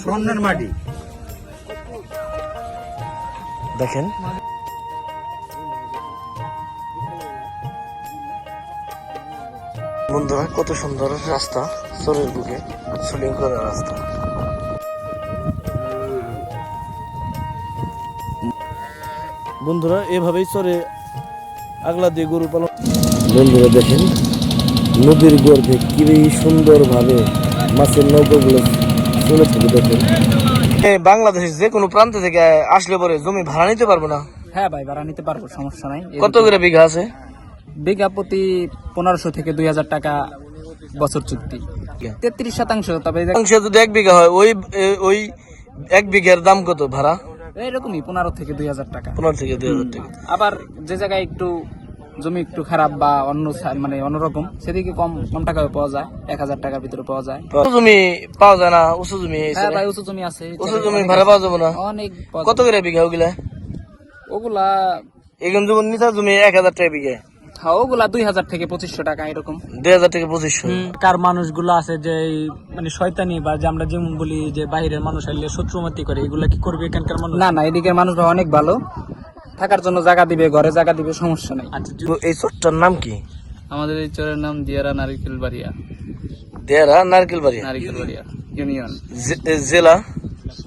স্বর্ণের মাটি দেখেন বন্ধুরা, কত সুন্দর রাস্তা, চরের বুকে শুটিং করার রাস্তা। বন্ধুরা, এভাবেই চরে আগলা দিয়ে গরু পালন। বন্ধুরা দেখেন নদীর গর্ভে কি সুন্দর ভাবে মাছের নৌকাগুলো চলে থাকে। দেখেন বাংলাদেশের যে কোনো প্রান্ত থেকে আসলে পরে জমি ভাড়া নিতে পারবো না? হ্যাঁ ভাই, ভাড়া নিতে পারবো, সমস্যা নাই। কত করে বিঘা আছে? বিঘা প্রতি 1500 থেকে 2000 টাকা বছর চুক্তি, 33%। তবে যদি 1 বিঘা হয়, ওই 1 বিঘার দাম কত ভাড়া? এরকমই 15 থেকে 2000 টাকা। 15 থেকে 2000 টাকা। আবার যে জায়গায় একটু জমি একটু খারাপ বা অন্য মানে অন্যরকম, সেদিকে কম টাকায় পাওয়া যায়, 1000 টাকার ভিতরে পাওয়া যায়। জমি পাওয়া যায় না? উঁচু জমি? হ্যাঁ ভাই, উঁচু জমি আছে। উঁচু জমি ভাড়া পাওয়া যাবে না? অনেক। কত করে বিঘা ওগুলা? ওগুলা এখন যেমন নিচা জমি 1000 টাকা বিঘা, ওগুলা 2000 থেকে 2500 টাকা এরকম। 2000 থেকে 2500। কার মানুষগুলো আছে যে মানে শয়তানি বা যে আমরা যেমন বলি যে বাইরের মানুষ আসলে শত্রুমতি করে, এগুলা কি করবে এখানকার মানুষ? না, এদিকের মানুষরা অনেক ভালো, থাকার জন্য জায়গা দিবে, ঘরে জায়গা দিবে, সমস্যা নাই। এই চরটার নাম কি? আমাদের এই চরের নাম দিয়ারা নারকেল বাড়িয়া। দিয়ারা নারকেল বাড়িয়া ইউনিয়ন।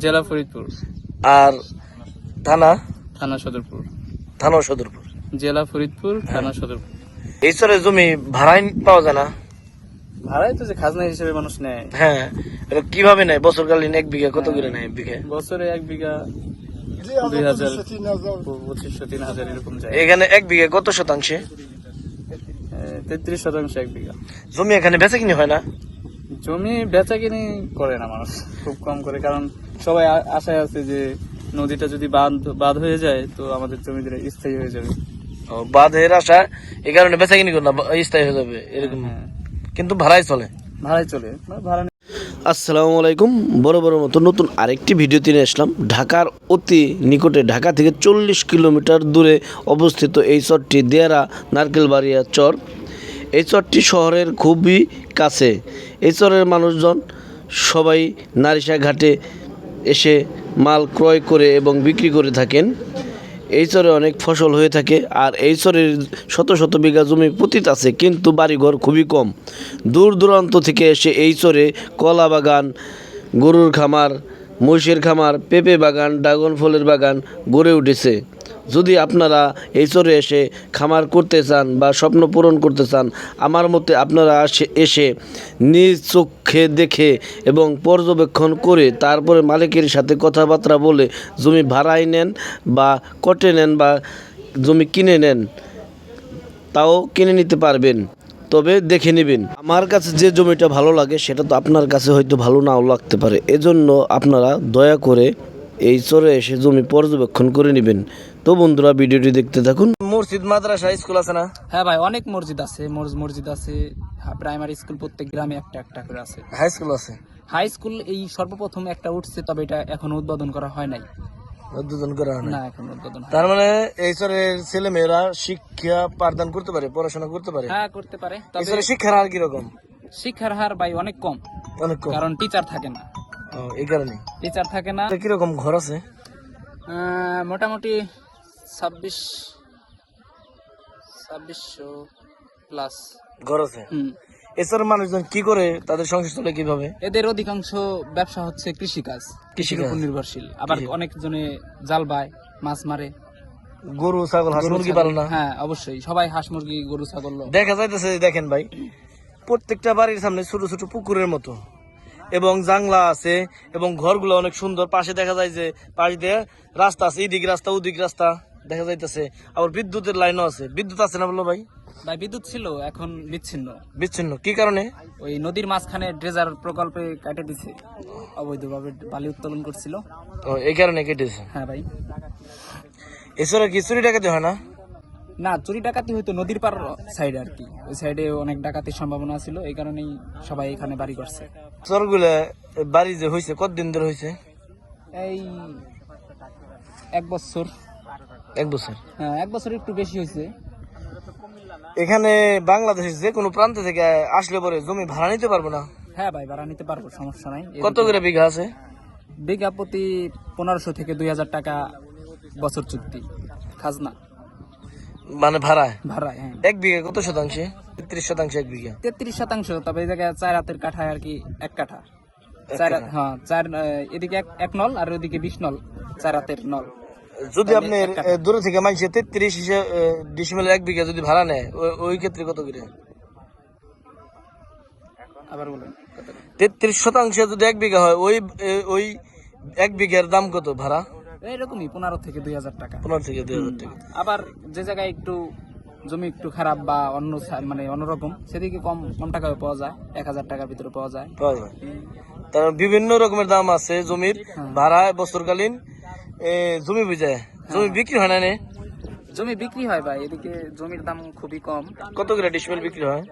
জেলা ফরিদপুর। আর থানা সদরপুর। জেলা ফরিদপুর, থানা সদরপুর। এই চরে জমি ভাড়ায় পাওয়া যায় না? ভাড়াই তো যে খাজনা হিসেবে মানুষ নেয়। হ্যাঁ, কিভাবে নেয়? বছরকালীন 1 বিঘা কত করে নেয়? বিঘা বছরে 1 বিঘা 2000, 2500, 3000 এরকম যায়। এখানে 1 বিঘা কত শতাংশে? 33% 1 বিঘা। জমি এখানে বেচা কিনে হয় না? জমি বেচা কিনি করে না মানুষ, খুব কম করে। কারণ সবাই আশায় আছে যে নদীটা যদি বাঁধ হয়ে যায় তো আমাদের জমিটা স্থায়ী হয়ে যাবে। বাঁধের আশা, এই কারণে বেচা কিনি করে না, স্থায়ী হয়ে যাবে এরকম। কিন্তু ভাড়াই চলে। ভাড়া। আসসালামু আলাইকুম। বড় মতো নতুন আরেকটি ভিডিওতে নিয়ে আসলাম। ঢাকার অতি নিকটে, ঢাকা থেকে 40 কিলোমিটার দূরে অবস্থিত এই চরটি দিয়ারা নারকেলবাড়িয়া চর। এই চরটি শহরের খুবই কাছে। এই চরের মানুষজন সবাই নারিশা ঘাটে এসে মাল ক্রয় করে এবং বিক্রি করে থাকেন। এই চরে অনেক ফসল হয়ে থাকে, আর এই চরের শত বিঘা জমি পতিত আছে, কিন্তু বাড়িঘর খুবই কম। দূর দূরান্ত থেকে এসে এই চরে কলা বাগান, গরুর খামার, মহিষের খামার, পেঁপে বাগান, ড্রাগন ফলের বাগান গড়ে উঠেছে। যদি আপনারা এই চরে এসে খামার করতে চান বা স্বপ্ন পূরণ করতে চান, আমার মতে আপনারা এসে নিজ চোখে দেখে এবং পর্যবেক্ষণ করে তারপরে মালিকের সাথে কথাবার্তা বলে জমি ভাড়ায় নেন বা কটে নেন বা জমি কিনে নেন, তাও কিনে নিতে পারবেন। তবে দেখে নেবেন। আমার কাছে যে জমিটা ভালো লাগে সেটা তো আপনার কাছে হয়তো ভালো নাও লাগতে পারে। এজন্য আপনারা দয়া করে এই চরে এসে জমি পর্যবেক্ষণ করে নেবেন। তো বন্ধুরা, ভিডিওটি দেখতে থাকুন। মসজিদ, মাদ্রাসা, স্কুল আছে না? হ্যাঁ ভাই, অনেক মসজিদ আছে। মসজিদ আছে, প্রাইমারি স্কুল প্রত্যেক গ্রামে একটা করে আছে। হাই স্কুল আছে? হাই স্কুল এই সর্বপ্রথম একটা উঠছে, তবে এটা এখনো উদ্বোধন করা হয় নাই। তার মানে এই চরের ছেলে মেয়েরা শিক্ষা পাঠদান করতে পারে, পড়াশোনা করতে পারে? হ্যাঁ, করতে পারে। তবে শিক্ষার হার কিরকম? শিক্ষার হার ভাই অনেক কম, কারণ টিচার থাকে না। এই কারণে টিচার থাকে না। কিরকম ঘর আছে? মোটামুটি 2600 প্লাস ঘর আছে। এছাড়া মানুষজন কি করে, তাদের সংসার চলে কিভাবে? এদের অধিকাংশ ব্যবসা হচ্ছে কৃষিকাজ, কৃষির উপর নির্ভরশীল। আবার অনেক জনে জাল বায়, মাছ মারে। গরু, ছাগল, হাঁস মুরগি পালন না? হ্যাঁ অবশ্যই, সবাই হাঁস মুরগি, গরু ছাগল দেখা যাইতেছে। দেখেন ভাই, প্রত্যেকটা বাড়ির সামনে ছোট ছোট পুকুরের মতো এবং জাংলা আছে, এবং ঘরগুলো অনেক সুন্দর। পাশে দেখা যায় যে পাশ দিয়ে রাস্তা আছে, এদিক রাস্তা ওদিক রাস্তা দেখা যাইতেছে। আবার বিদ্যুতের লাইনও আছে। বিদ্যুৎ আছে না বলো ভাই? ভাই বিদ্যুৎ ছিল, এখন বিচ্ছিন্ন। কি কারণে? ওই নদীর মাঝখানে ড্রেজার প্রকল্পে কেটে দিছে, অবৈধভাবে বালি উত্তোলন করছিল, এই কারণে কেটেছে। হ্যাঁ ভাই। এছাড়া কি চুরি ডাকাতি হয় না? না, চুরি ডাকাতি হয়তো নদীর পার সাইডে আর কি, ওই সাইডে অনেক ডাকাতির সম্ভাবনা ছিল, এই কারণেই সবাই এখানে বাড়ি করছে। চরগুলা বাড়ি যে হয়েছে কতদিন ধরে হয়েছে? এই 1 বছর। 1 বছর? হ্যাঁ, 1 বছর একটু বেশি হয়েছে। এখানে বাংলাদেশের যে কোনো প্রান্ত থেকে আসলে পরে জমি ভাড়া নিতে পারবো না? হ্যাঁ ভাই, ভাড়া নিতে পারবো, সমস্যা নাই। কত করে বিঘা আছে? বিঘা প্রতি 1500 থেকে 2000 টাকা বছর চুক্তি, খাজনা মানে ভাড়ায়? ভাড়ায়, হ্যাঁ। এক বিঘা কত শতাংশে? 33% এক বিঘা। 33%, তবে এই জায়গায় 4 হাতের কাঠায় আর কি 1 কাঠা। হ্যাঁ, এদিকে এক নল আর ওইদিকে 20 নল, 4 হাতের নল। যদি আপনি দূরে থেকে মানছে 33 ডিসিমেল এক বিঘা যদি ভাড়া নেয়, ওই ক্ষেত্রে কত করে? আবার বলেন। 33% যদি এক বিঘা হয়, ওই এক বিঘার দাম কত ভাড়া? এইরকমই 15 থেকে 2000 টাকা। 15 থেকে 2000 টাকা। আবার যে জায়গায় একটু জমি একটু খারাপ বা মানে অন্যরকম, সেদিকে কম কম টাকায় পাওয়া যায়, 1000 টাকার ভিতরে পাওয়া যায়। তার বিভিন্ন রকমের দাম আছে জমির। ভাড়া বছরকালীন জমি বুঝায়, জমি বিক্রি হয় না? জমি বিক্রি হয় ভাই, এদিকে জমির দাম খুবই কম। কত করে ডিসমেল বিক্রি হয়?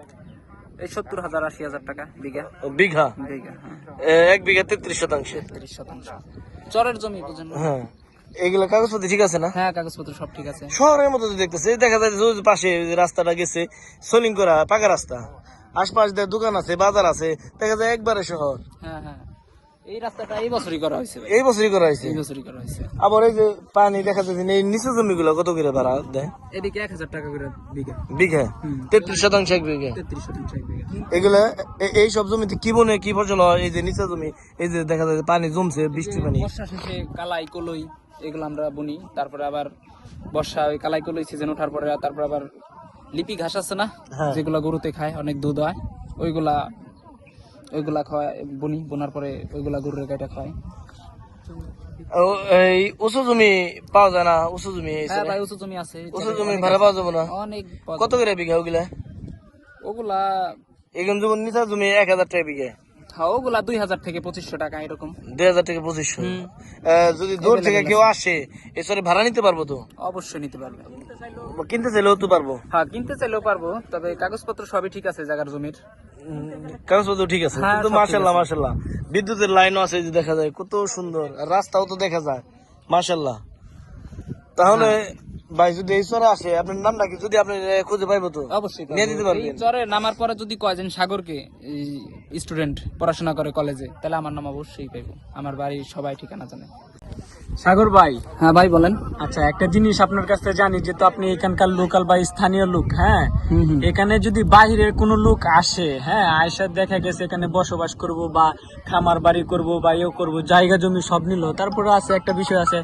এই 70,000 80,000 টাকা বিঘা। বিঘা? বিঘা, এক বিঘা 33%। 33%। চরের জমি বুঝেন? হ্যাঁ। এগুলা কাগজপত্র ঠিক আছে না? হ্যাঁ, কাগজপত্র সব ঠিক আছে। শহরের মতো দেখতেছে, দেখা যায় যে পাশে রাস্তাটা গেছে সোলিং করা পাকা রাস্তা, আশপাশ দিয়ে দোকান আছে, বাজার আছে, দেখা যায় একবারে শহর। হ্যাঁ হ্যাঁ, এই রাস্তাটা এই বছরই করা হয়েছে। এই বছরই করা হয়েছে? এই বছরই করা হয়েছে। আবার এই যে পানি দেখা যাচ্ছে, এই নিচু জমিগুলো কত করে ভাড়া দেয়? এদিকে 1000 টাকা করে বিঘা। বিঘা? 33% এক বিঘা। 33% এক বিঘা। এগুলা এই সব জমিতে কি বনে কি ফসল হয়? এই যে নিচা জমি, এই যে দেখা যায় পানি জমছে, বৃষ্টি পানি, বর্ষা শেষে কালাই কলই এগুলো আমরা বুনি, তারপরে আবার বর্ষা ওই কালাই কলই সিজন ওঠার পরে তারপর আবার লিপি ঘাস আছে না, যেগুলা গরুতে খায়, অনেক দুধ হয়, ওইগুলা খাওয়ায় বুনি, বোনার পরে ওইগুলা গরুর গাইটা খায়। এই উঁচু জমি পাওয়া যায় না? উঁচু জমি? হ্যাঁ ভাই, উঁচু জমি আছে। উঁচু জমি ভাড়া পাওয়া যাবে না? অনেক। কত করে বিঘা ওগুলা? ওগুলা এখানে যেমন নিচা জমি 1000 টাকা বিঘা। হ্যাঁ, ওগুলা 2000 থেকে 2500 টাকা এরকম। 2000 থেকে 2500। যদি দূর থেকে কেউ আসে, এসরে ভাড়া নিতে পারবো তো? অবশ্যই নিতে পারবে। কিনতে চাইলেও তো পারবো? হ্যাঁ, কিনতে চাইলেও পারবো, তবে কাগজপত্র সবই ঠিক আছে জায়গার জমির। কাগজপত্র ঠিক আছে, কিন্তু মাশাআল্লাহ মাশাআল্লাহ বিদ্যুতের লাইনও আছে, যে দেখা যায় কত সুন্দর, আর রাস্তাও তো দেখা যায় মাশাআল্লাহ। তাহলে ভাই যদি এই চরে আসে, আপনার নামটা কি যদি আপনি খুঁজে পাইবো তো? অবশ্যই নিয়ে দিতে পারবেন। এই চরে নামার পরে যদি কয়জন সাগরকে স্টুডেন্ট পড়াশোনা করে কলেজে, তাহলে আমার নাম অবশ্যই পাইবো। আমার বাড়ির সবাই ঠিকানা জানে। সাগর ভাই। হ্যাঁ ভাই বলেন। আচ্ছা, একটা জিনিস আপনার কাছে জানি, যেহেতু আপনি এখানকার লোকাল বা স্থানীয় লোক, হ্যাঁ, এখানে যদি বাইরের কোনো লোক আসে, হ্যাঁ, আয়সা দেখা গেছে এখানে বসবাস করব বা খামার বাড়ি করব বা ইয়ে করবো, জায়গা জমি সব নিল, তারপরে আছে একটা বিষয় আছে,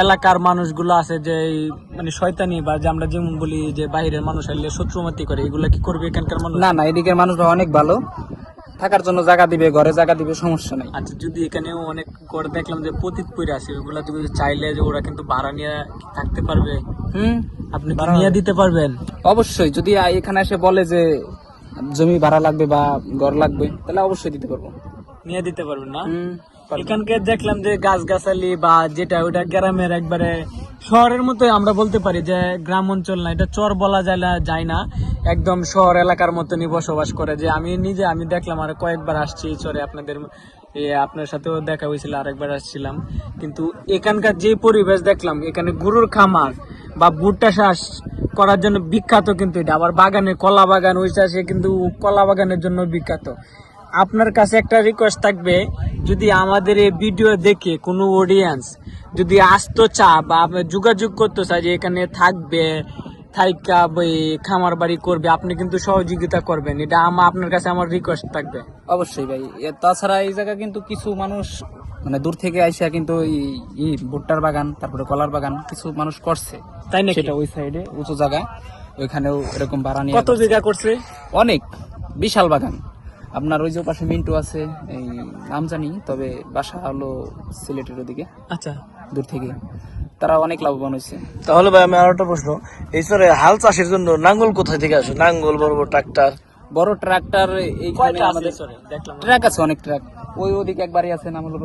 এলাকার মানুষগুলো আছে যে মানে শয়তানি বা যে আমরা যেমন বলি যে বাইরের মানুষ আসলে শত্রুমতি করে, এগুলা কি করবে এখানকার মানুষ? না না, এদিকের মানুষরা অনেক ভালো, থাকার জন্য জায়গা দিবে, ঘরে জায়গা দিবে, সমস্যা নাই। আচ্ছা, যদি এখানেও অনেক ঘর দেখলাম যে পতিত পড়ে আছে, ওগুলা তুমি চাইলে যে ওরা কিন্তু ভাড়া নিয়ে থাকতে পারবে? আপনি নিয়ে দিতে পারবেন? অবশ্যই, যদি এখানে এসে বলে যে জমি ভাড়া লাগবে বা ঘর লাগবে, তাহলে অবশ্যই দিতে পারবো। নিয়ে দিতে পারবেন না? এখানকার দেখলাম যে গাছগাছালি বা যেটা ওটা গ্রামের একবারে শহরের মতো আমরা বলতে পারি, যে গ্রাম অঞ্চল না, এটা চর বলা যায় না, একদম শহর এলাকার মতনই বসবাস করে। যে আমি দেখলাম, আর কয়েকবার আসছি চরে, আপনার সাথেও দেখা হয়েছিল, আরেকবার আসছিলাম, কিন্তু এখানকার যে পরিবেশ দেখলাম, এখানে গরুর খামার বা ভুট্টা চাষ করার জন্য বিখ্যাত, কিন্তু এটা আবার বাগানে কলা বাগান, ওই চাষে কিন্তু কলা বাগানের জন্য বিখ্যাত। আপনার কাছে একটা রিকোয়েস্ট থাকবে, যদি আমাদের এই ভিডিও দেখে কোনো অডিয়েন্স যদি আসতে চা বা যোগাযোগ করতে চায় যে এখানে থাকবে, থাইকা খামার বাড়ি করবে, আপনি কিন্তু সহযোগিতা করবেন, এটা আপনার কাছে আমার রিকোয়েস্ট থাকবে। অবশ্যই ভাই। তাছাড়া এই জায়গা কিন্তু কিছু মানুষ মানে দূর থেকে আইসা কিন্তু ভুট্টার বাগান, তারপরে কলার বাগান কিছু মানুষ করছে, তাই না? সেটা ওই সাইডে উঁচু জায়গা, ওইখানেও এরকম বাড়া নিয়ে। কত জায়গা করছে? অনেক, বিশাল বাগান। আপনার ওই যে পাশে মিন্টু আছে, এই নাম জানি, তবে বাসা হলো সিলেটের ওদিকে। আচ্ছা, দূর থেকে তারা অনেক লাভবান হয়েছে। তাহলে ভাই আমি আরো একটা প্রশ্ন, এই চরে হাল চাষের জন্য নাঙ্গল কোথায় থেকে আসে? নাঙ্গল, বড় বড় ট্রাক্টর? বড় ট্রাক্টর এইখানে আমাদের ট্রাক আছে, অনেক ট্রাক। ওই ওদিকে একবারই আছে, নাম হলো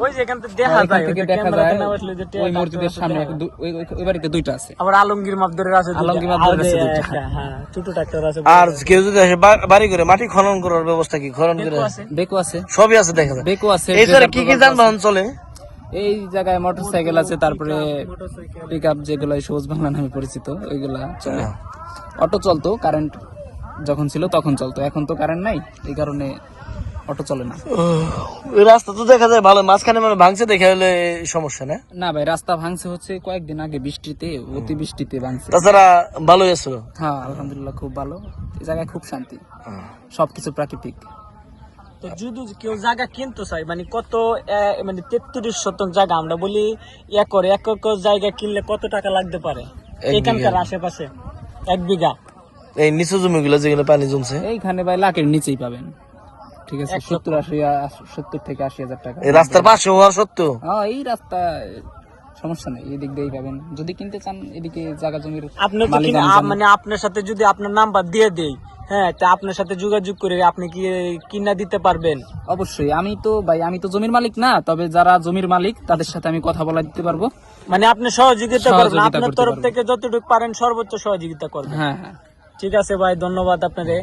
ওই যে এখান থেকে দেখা যায় ওই মসজিদের সামনে, ওই বাড়িতে দুইটা আছে। আবার আলমগীর মাবদরের আছে, আলমগীর মাবদরের আছে দুইটা, হ্যাঁ, ছোট ট্রাক্টর আছে। আর কেউ যদি আসে বাড়ি করে মাটি খনন করার ব্যবস্থা কি? খনন করে বেকো আছে, সবই আছে, দেখা যায় বেকো আছে। এই চরে কি কি যানবাহন চলে? এই জায়গায় মোটরসাইকেল আছে, তারপরে পিকআপ যেগুলো সবুজ বাংলা নামে পরিচিত, ওইগুলা চলে। অটো চলতো, কারেন্ট যখন ছিল তখন চলতো, এখন তো কারেন্ট নাই, এই কারণে অটো চলে না। ওই রাস্তা তো দেখা যায় ভালো, মাঝখানে মানে ভাঙছে দেখে হলে সমস্যা না। না ভাই, রাস্তা ভাঙছে হচ্ছে কয়েকদিন আগে বৃষ্টিতে, অতি বৃষ্টিতে ভাঙছে। তাছাড়া ভালোই আছে। হ্যাঁ আলহামদুলিল্লাহ খুব ভালো, এই জায়গায় খুব শান্তি, সবকিছু প্রাকৃতিক। তো যদি কেউ জায়গা কিনতে চাই, মানে কত মানে 33 শতক জায়গা আমরা বলি একর জায়গা কিনলে কত টাকা লাগতে পারে এখানকার আশেপাশে? 1 বিঘা এই নিচু জমিগুলো যেগুলো পানি জমছে এইখানে ভাই লাখের নিচেই পাবেন, ঠিক আছে, 70 থেকে 80 হাজার টাকা। এই রাস্তার পাশে হওয়া সত্ত্বেও হ্যাঁ এই রাস্তা সমস্যা নেই, এদিক দিয়েই পাবেন। যদি কিনতে চান এদিকে জায়গা জমির আপনি তো মানে আপনার সাথে যদি আপনার নাম্বার দিয়ে দেই, হ্যাঁ, তা আপনার সাথে যোগাযোগ করে আপনি কি কিনা দিতে পারবেন? অবশ্যই। আমি তো জমির মালিক না, তবে যারা জমির মালিক তাদের সাথে আমি কথা বলা দিতে পারবো। মানে আপনি সহযোগিতা করবেন, সহযোগিতা আপনার করতে তরফ পারবো। থেকে যতটুকু পারেন সর্বোচ্চ সহযোগিতা করবেন। হ্যাঁ হ্যাঁ ঠিক আছে ভাই, ধন্যবাদ আপনারে।